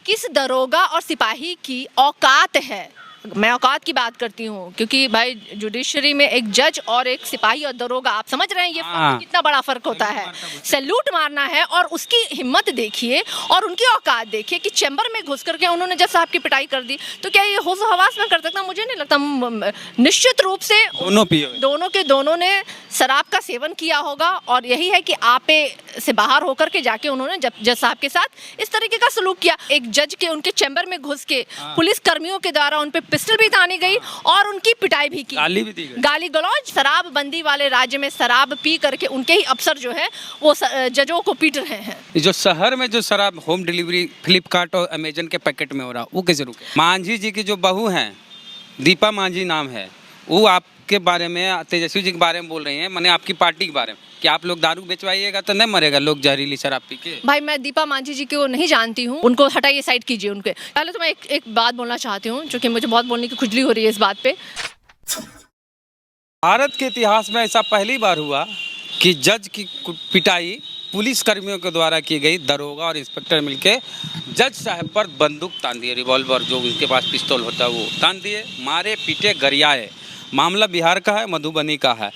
किस दरोगा और सिपाही की औकात है। मैं औकात की बात करती हूँ क्योंकि भाई जुडिशरी में एक जज और एक सिपाही और दरोगा, आप समझ रहे हैं ये कितना बड़ा फर्क होता है। सैल्यूट मारना है और उसकी हिम्मत देखिए और उनकी औकात देखिए कि चैम्बर में घुस करके उन्होंने जज साहब की पिटाई कर दी। तो क्या ये होश हवास में कर सकता? मुझे नहीं लगता। निश्चित रूप से दोनों ने शराब का सेवन किया होगा और यही है कि आपे से बाहर होकर के जाके उन्होंने जज साहब के साथ इस तरीके का सलूक किया। एक जज के उनके चैम्बर में घुस के पुलिस कर्मियों के द्वारा उन पे पिस्टल भी तानी गई और उनकी पिटाई भी की, गाली भी दी गई। गाली गलौज। शराब बंदी वाले राज्य में शराब पी करके उनके ही अफसर जो है वो जजों को पीट रहे हैं। जो शहर में जो शराब होम डिलीवरी फ्लिपकार्ट और अमेजन के पैकेट में हो रहा, वो कैसे रुके? मांझी जी की जो बहू हैं, दीपा मांझी नाम है, वो आपके बारे में, तेजस्वी जी के बारे में बोल रही हैं, मैंने आपकी पार्टी के बारे में कि आप लोग दारू बेचवाइएगा तो नहीं मरेगा लोग जहरीली शराब पी के। भाई मैं दीपा मांझी जी को नहीं जानती हूँ, उनको हटाइए, साइड कीजिए उनके। पहले तो मैं एक बात बोलना चाहती हूँ जो कि मुझे बहुत बोलने की खुजली हो रही है इस बात पे। भारत के इतिहास में ऐसा पहली बार हुआ कि जज की पिटाई पुलिस कर्मियों के द्वारा की गई। दरोगा और इंस्पेक्टर मिलके जज साहब पर बंदूक तान दिए, रिवॉल्वर जो उनके पास पिस्तौल होता है वो तान दिए, मारे पीटे गरियाए। मामला बिहार का है, मधुबनी का है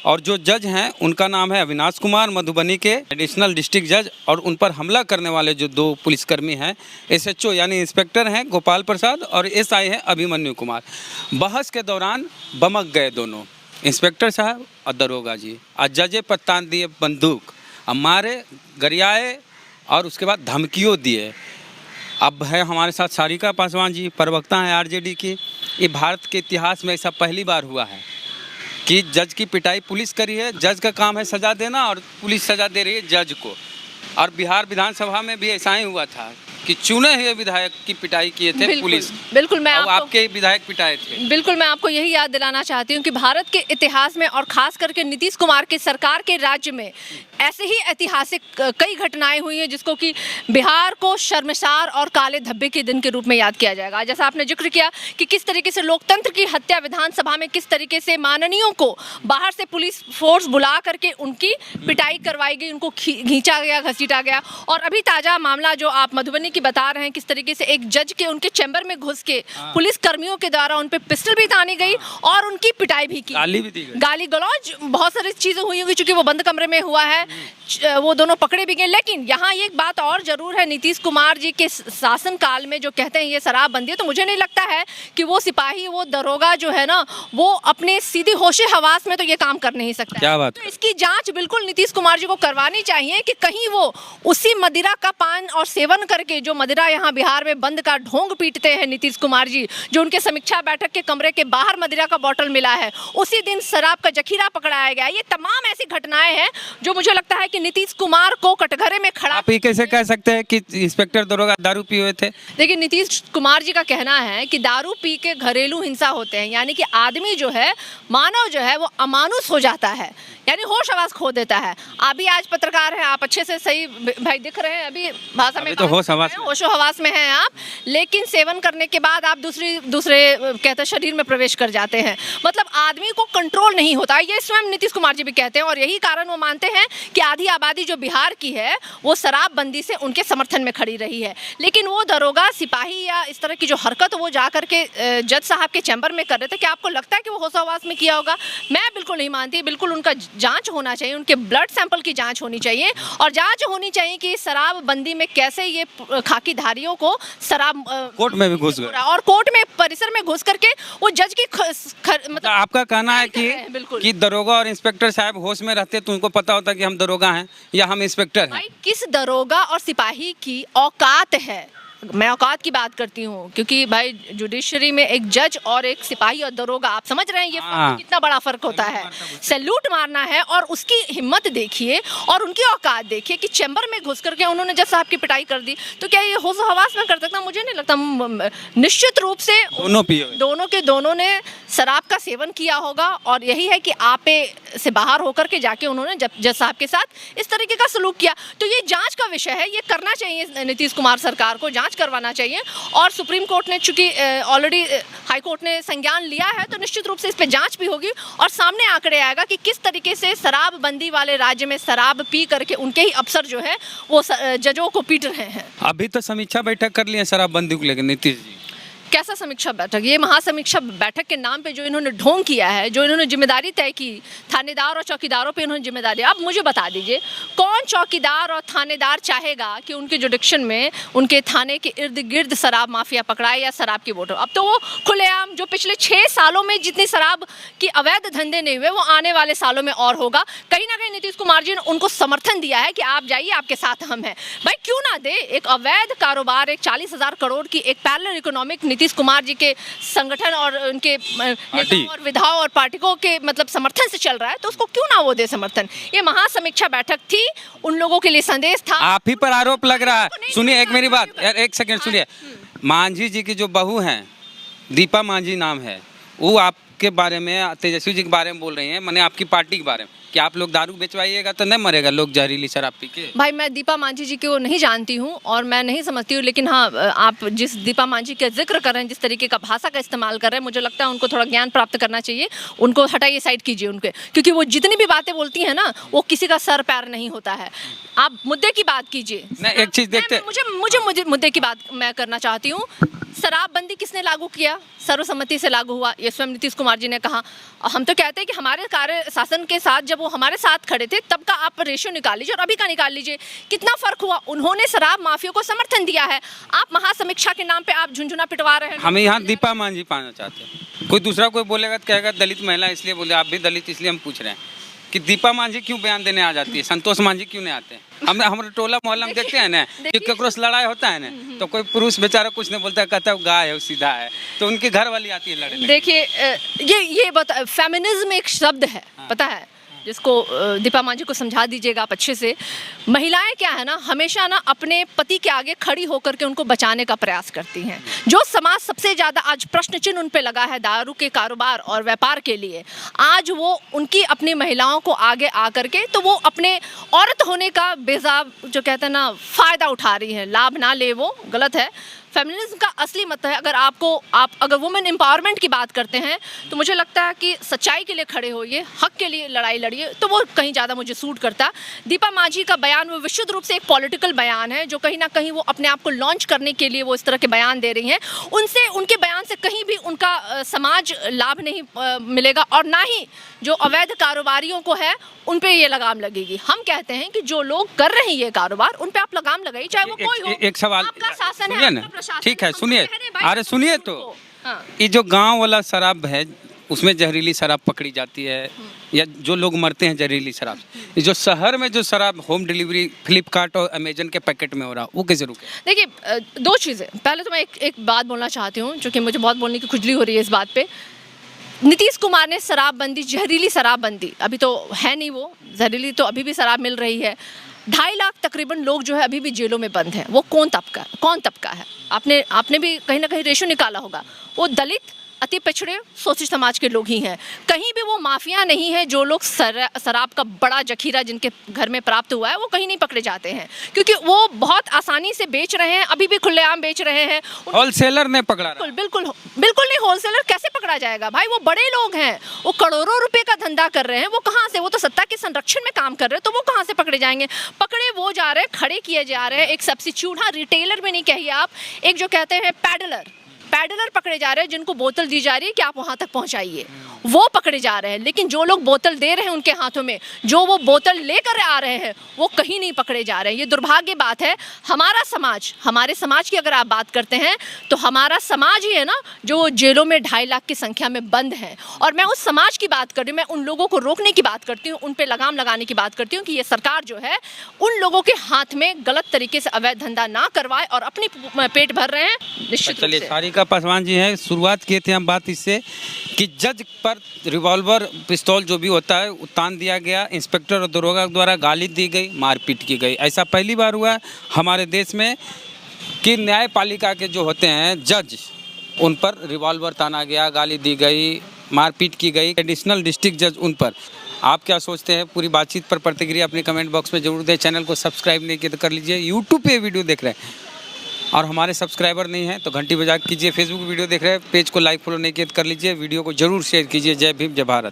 और जो जज हैं उनका नाम है अविनाश कुमार, मधुबनी के एडिशनल डिस्ट्रिक्ट जज। और उन पर हमला करने वाले जो दो पुलिसकर्मी हैं, एसएचओ यानी इंस्पेक्टर हैं गोपाल प्रसाद और एसआई हैं अभिमन्यु कुमार। बहस के दौरान बमक गए दोनों, इंस्पेक्टर साहब और दरोगा जी, और जजे पर तान दिए बंदूक, अब मारे गरियाए और उसके बाद धमकियों दिए। अब है हमारे साथ सारिका पासवान जी, प्रवक्ता हैं आरजेडी की। ये भारत के इतिहास में ऐसा पहली बार हुआ है कि जज की पिटाई पुलिस करी है। जज का काम है सजा देना और पुलिस सजा दे रही है जज को। और बिहार विधानसभा में भी ऐसा ही हुआ था कि चुने हुए विधायक की पिटाई किए थे पुलिस। बिल्कुल मैं आपके विधायक पिटाए थे। बिल्कुल मैं आपको यही याद दिलाना चाहती हूँ कि भारत के इतिहास में और खास करके नीतीश कुमार की सरकार के राज्य में ऐसे ही ऐतिहासिक कई घटनाएं हुई हैं जिसको कि बिहार को शर्मसार और काले धब्बे के दिन के रूप में याद किया जाएगा। जैसा आपने जिक्र किया कि किस तरीके से लोकतंत्र की हत्या विधानसभा में, किस तरीके से माननीयों को बाहर से पुलिस फोर्स बुला करके उनकी पिटाई करवाई गई, उनको खींचा गया, घसीटा गया। और अभी ताजा मामला जो आप मधुबनी की बता रहे हैं, किस तरीके से एक जज के उनके चैम्बर में घुस के पुलिस कर्मियों के द्वारा उन पे पिस्टल भी तानी गई और उनकी पिटाई भी की, गाली भी दी गई, गाली गलौज, बहुत सारी चीजें हुई होंगी चूंकि वो बंद कमरे में हुआ है। वो दोनों पकड़े भी गए। लेकिन यहाँ एक बात और जरूर है, नीतीश कुमार जी के शासन काल में जो कहते हैं ये शराबबंदी है, तो मुझे नहीं लगता है कि वो सिपाही, वो दरोगा जो है ना, वो अपने सीधी होशे हवास में तो ये काम कर नहीं सकता। क्या बात? तो इसकी जांच बिल्कुल नीतीश कुमार जी को करवानी चाहिए कि कहीं वो उसी मदिरा का पान और सेवन करके, जो मदिरा यहाँ बिहार में बंद का ढोंग पीटते हैं नीतीश कुमार जी, जो उनके समीक्षा बैठक के कमरे के बाहर मदिरा का बोतल मिला है, उसी दिन शराब का जखीरा पकड़ाया गया। ये तमाम ऐसी घटनाएं हैं जो मुझे लगता है कि नीतीश कुमार को कटघरे में खड़ा। आप ये कैसे कह सकते हैं कि इंस्पेक्टर दरोगा दारू पिए हुए थे? देखिए, नीतीश कुमार जी का कहना है कि दारू पी के घरेलू हिंसा होते हैं, यानी कि आदमी जो है, मानव जो है, वो अमानुष हो जाता है, यानी होश हवास खो देता है। आप भी आज पत्रकार हैं, आप अच्छे से सही भाई दिख रहे हैं, अभी भाषा में तो होश हवास में हैं आप, लेकिन सेवन करने के बाद आप दूसरे कहते हैं शरीर में प्रवेश कर जाते हैं। मतलब आदमी को कंट्रोल नहीं होता, ये स्वयं नीतीश कुमार जी भी कहते हैं। और यही कारण वो मानते हैं कि आधी आबादी जो बिहार की है वो शराबबंदी से उनके समर्थन में खड़ी रही है। लेकिन वो दरोगा, सिपाही या इस तरह की जो हरकत वो जा करके जज साहब के चैम्बर में कर रहे थे, क्या आपको लगता है कि वो होश हवास में किया होगा? मैं बिल्कुल नहीं मानती। बिल्कुल उनका जांच होना चाहिए, उनके ब्लड सैंपल की जांच होनी चाहिए और जांच होनी चाहिए कि शराबबंदी में कैसे ये खाकी धारियों को शराब कोर्ट में भी घुस गए और कोर्ट में परिसर में घुस करके वो जज की मतलब आपका कहना है कि दरोगा और इंस्पेक्टर साहब होश में रहते तो उनको पता होता कि हम दरोगा हैं या हम इंस्पेक्टर हैं। भाई किस दरोगा और सिपाही की औकात है? मैं औकात की बात करती हूँ क्योंकि भाई जुडिशरी में एक जज और एक सिपाही और दरोगा, आप समझ रहे हैं ये कितना बड़ा फर्क होता है। सैल्यूट मारना है और उसकी हिम्मत देखिए और उनकी औकात देखिए कि चैम्बर में घुस करके उन्होंने जज साहब की पिटाई कर दी। तो क्या ये होश हवास में कर सकता? मुझे नहीं लगता। निश्चित रूप से दोनों ने शराब का सेवन किया होगा और यही है कि आपे से बाहर होकर के जाके उन्होंने जज साहब के साथ इस तरीके का सलूक किया। तो ये जांच का विषय है, ये करना चाहिए नीतीश कुमार सरकार को, जांच करवाना चाहिए। और सुप्रीम कोर्ट ने चूंकि ऑलरेडी हाई कोर्ट ने संज्ञान लिया है तो निश्चित रूप से इस पर जांच भी होगी और सामने आंकड़े आएगा कि किस तरीके से शराबबंदी वाले राज्य में शराब पी करके उनके ही अफसर जो है वो जजों को पीट रहे हैं। अभी तो समीक्षा बैठक कर लिए शराबबंदी को लेकर नीतीश जी। कैसा समीक्षा बैठक? ये महासमीक्षा बैठक के नाम पे जो इन्होंने ढोंग किया है, जो इन्होंने जिम्मेदारी तय की, थानेदार और चौकीदारों पे इन्होंने जिम्मेदारी। अब मुझे बता दीजिए कौन चौकीदार और थानेदार चाहेगा कि उनके जुडिक्शन में उनके थाने के इर्द गिर्द शराब माफिया पकड़ाए या शराब की बोतल। अब तो वो खुलेआम जो पिछले 6 सालों में जितनी शराब की अवैध धंधे नहीं हुए वो आने वाले सालों में और होगा। कहीं ना कहीं नीतीश कुमार जी ने उनको समर्थन दिया है कि आप जाइए, आपके साथ हम हैं। भाई क्यों ना दे? एक अवैध कारोबार, एक 40,000 करोड़ की एक पैरेलल इकोनॉमिक नीतीश कुमार जी के संगठन और उनके नेताओं और विधाओं और पार्टियों के मतलब समर्थन से चल रहा है, तो उसको क्यों ना वो दे समर्थन। ये महासमीक्षा बैठक थी, उन लोगों के लिए संदेश था। आप ही पर आरोप लग रहा है। सुनिए एक मेरी बात, एक सेकंड सुनिए। मांझी जी की जो बहू हैं, दीपा मांझी नाम है, वो आपके बारे में, तेजस्वी जी के बारे में बोल रही हैं, मैंने आपकी पार्टी के बारे में कि आप लोग दारू बेचवाइएगा तो नहीं मरेगा लोग जहरीली शराब पी के। भाई मैं दीपा मांझी जी को नहीं जानती हूँ और मैं नहीं समझती हूँ, लेकिन हाँ आप जिस दीपा मांझी का जिक्र कर रहे हैं, जिस तरीके का भाषा का इस्तेमाल कर रहे हैं, मुझे लगता है उनको थोड़ा ज्ञान प्राप्त करना चाहिए। उनको हटाइए, साइड कीजिए उनके, क्योंकि वो जितनी भी बातें बोलती हैं ना वो किसी का सर पैर नहीं होता है। आप मुद्दे की बात कीजिए। एक चीज देखते, मुझे मुद्दे की बात मैं करना चाहती हूँ। शराबबंदी किसने लागू किया? सर्वसम्मति से लागू हुआ, ये स्वयं नीतीश कुमार जी ने कहा। हम तो कहते हैं कि हमारे कार्य शासन के साथ जब वो हमारे साथ खड़े थे तब का आप रेशियो निकाल लीजिए और अभी का निकाल लीजिए, कितना फर्क हुआ। उन्होंने शराब माफिया को समर्थन दिया है। आप महासमीक्षा के नाम पे आप झुंझुना पिटवा रहे हैं। हम यहाँ दीपा मांझी पाना चाहते हैं। कोई दूसरा कोई बोलेगा तो कहेगा दलित महिला इसलिए बोले, आप भी दलित इसलिए हम पूछ रहे हैं कि दीपा मांझी क्यों बयान देने आ जाती है, संतोष मांझी क्यों नहीं आते हैं? हमारे टोला मोहल्ला में देखते हैं ना कि ककरो से लड़ाई होता है ना तो कोई पुरुष बेचारा कुछ नहीं बोलता, कहता है गाय है, सीधा है, तो उनकी घर वाली आती है लड़ने। देखिए ये बता, फेमिनिज्म एक शब्द है, पता है, जिसको दीपा मांझी को समझा दीजिएगा आप अच्छे से। महिलाएं क्या है ना, हमेशा ना अपने पति के आगे खड़ी होकर के उनको बचाने का प्रयास करती हैं। जो समाज सबसे ज़्यादा आज प्रश्न चिन्ह उन पे लगा है दारू के कारोबार और व्यापार के लिए, आज वो उनकी अपनी महिलाओं को आगे आकर के तो वो अपने औरत होने का बेजाब जो कहते हैं ना फ़ायदा उठा रही है। लाभ ना ले वो गलत है। फेमिनिज्म का असली मत है, आप अगर वुमेन एम्पावरमेंट की बात करते हैं तो मुझे लगता है कि सच्चाई के लिए खड़े होइए, हक के लिए लड़ाई लड़िए, तो वो कहीं ज़्यादा मुझे सूट करता। दीपा मांझी का बयान वो विशुद्ध रूप से एक पॉलिटिकल बयान है, जो कहीं ना कहीं वो अपने आप को लॉन्च करने के लिए वो इस तरह के बयान दे रही हैं। उनसे, उनके बयान से कहीं भी उनका समाज लाभ नहीं मिलेगा और ना ही जो अवैध कारोबारियों को है उन पे ये लगाम लगेगी। हम कहते हैं कि जो लोग कर रहे हैं ये कारोबार, उन पे आप लगाम लगाइए, चाहे वो कोई हो। एक सवाल, आपका शासन है, ठीक है, सुनिए, अरे सुनिए तो, ये जो गांव वाला शराब है उसमें जहरीली शराब पकड़ी जाती है या जो लोग मरते हैं जहरीली शराब, ये जो शहर में जो शराब होम डिलीवरी फ्लिपकार्ट और अमेजन के पैकेट में हो रहा वो कैसे रुके? देखिए 2 चीज़ें, पहले तो मैं एक बात बोलना चाहती हूँ, जो कि मुझे बहुत बोलने की खुजली हो रही है इस बात पे। नीतीश कुमार ने शराबबंदी, जहरीली शराबबंदी, अभी तो है नहीं वो, जहरीली तो अभी भी शराब मिल रही है। 2.5 लाख तकरीबन लोग जो है अभी भी जेलों में बंद हैं। वो कौन तबका है? आपने भी कहीं ना कहीं रेशो निकाला होगा। वो दलित, अति पिछड़े, शोषित समाज के लोग ही हैं। कहीं भी वो माफिया नहीं है। जो लोग शराब का बड़ा जखीरा जिनके घर में प्राप्त हुआ है वो कहीं नहीं पकड़े जाते हैं, क्योंकि वो बहुत आसानी से बेच रहे हैं, अभी भी खुलेआम बेच रहे हैं। होलसेलर ने पकड़ा रहा। बिल्कुल नहीं। होलसेलर कैसे पकड़ा जाएगा भाई? वो बड़े लोग हैं, वो करोड़ों रुपए का धंधा कर रहे हैं। वो कहाँ से, वो तो सत्ता के संरक्षण में काम कर रहे हैं, तो वो कहाँ से पकड़े जाएंगे? पकड़े वो जा रहे हैं, खड़े किए जा रहे हैं। एक सब्स्टिट्यूट, हाँ रिटेलर में नहीं कहिए आप, एक जो कहते हैं पैडलर पकड़े जा रहे हैं, जिनको बोतल दी जा रही है कि आप वहां तक पहुंचाइए, वो पकड़े जा रहे हैं। लेकिन जो लोग बोतल दे रहे हैं उनके हाथों में, जो वो बोतल लेकर आ रहे हैं, वो कहीं नहीं पकड़े जा रहे हैं। ये दुर्भाग्य बात है। हमारे समाज की अगर आप बात करते हैं तो हमारा समाज ही है ना जो जेलों में 2.5 लाख की संख्या में बंद है। और मैं उस समाज की बात कर रही हूँ, मैं उन लोगों को रोकने की बात करती हूँ, उन पे लगाम लगाने की बात करती हूँ कि ये सरकार जो है उन लोगों के हाथ में गलत तरीके से अवैध धंधा ना करवाए और अपनी पेट भर रहे हैं। निश्चित रूप से सारिका पासवान जी हैं, शुरुआत किए थे हम बात इससे कि जज पर रिवॉल्वर पिस्तौल जो भी होता है तान दिया गया, इंस्पेक्टर और दरोगा द्वारा गाली दी गई, मारपीट की गई। ऐसा पहली बार हुआ हमारे देश में कि न्यायपालिका के जो होते हैं जज, उन पर रिवॉल्वर ताना गया, गाली दी गई, मारपीट की गई एडिशनल डिस्ट्रिक्ट जज उन पर। आप क्या सोचते हैं? पूरी बातचीत पर प्रतिक्रिया अपने कमेंट बॉक्स में जरूर दें। चैनल को सब्सक्राइब नहीं किया तो कर लीजिए। यूट्यूब पे वीडियो देख रहे हैं और हमारे सब्सक्राइबर नहीं हैं तो घंटी बजा कीजिए। फेसबुक वीडियो देख रहे हैं, पेज को लाइक फॉलो नहीं किया तो कर लीजिए। वीडियो को जरूर शेयर कीजिए। जय भीम, जय भारत।